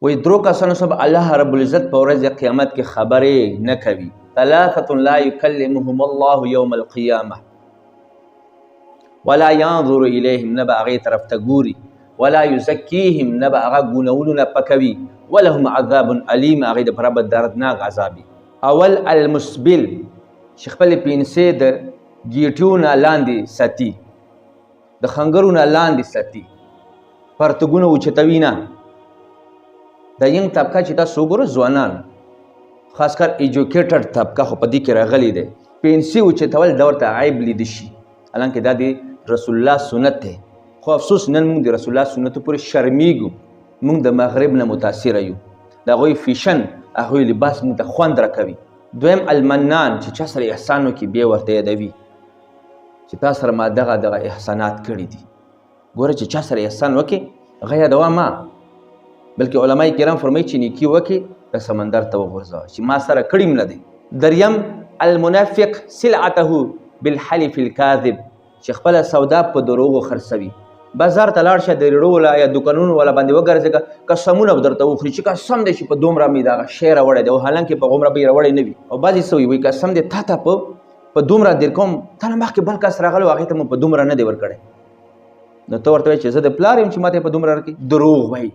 وایي درو کسانو سره الله رب العزت په ورځ قیامت کې خبرې نه کوي. ثلاثة لا يكلمهم الله يوم القيامة ولا ينظر إليهم، نه به هغې طرف ته ګوري، ولا يزکیهم، نه به هغه ګناهونو نه پکوي، ولهم عذاب علیم، هغې دپاره به دردناک عذاب وي. اول المسبل چې خپلې پینسې د ګیټیو نه لاندې ساتي، د خنګرو نه لاندې ساتي، پرتګونه اوچتوي نه. د ینګ طبقه چې تاسو وګورئ ځوانان، خاص کر ایجوکیټډ طبقه خو په دې کې راغلی دی، پینسي اوچتول دا ورته عیب لیده شي، حالانکې دا د رسول الله سنت دی. خو افسوس نن موږ د رسول الله سنتو پورې شرمیږو، موږ د مغرب نه متاثره یو، د هغوی فیشن، هغوی لباس موږ ته خوند راکوي. دویم المنان چې چا سره احسان وکړي بیا ورته یادوي چې تا سره ما دغه احسانات کړي دي. ګوره چې چا سره احسان وکړي هغه یادوه ما، بلکې علما کرام فرمایي چې نیکي وکړي د سمندر ته وغورځوه چې ما سره کړي م نه دی. دریم المنافق سلعته بالحلف الکاذب چې خپله سودا په دروغو خرڅوي. بازار ته لاړ شه د ریړو والا یا دوکانونو والا باندې وګرځېږه، قسمونه به درته وخوري چې قسم دی چې په دومره مې دغه شی راوړی دی، او حالانکې په هغومره به یې راوړی نه وي. او بعضې څه وایي قسم دی تا ته په دومره در کوم، تا نه مخکې بل کس راغلی و هغې ته مو په دومره نه دی ورکړی. نو ته ورته وایې چې زه د پلار یم چې ما ته یې په دومره راکړي. دروغ وایي.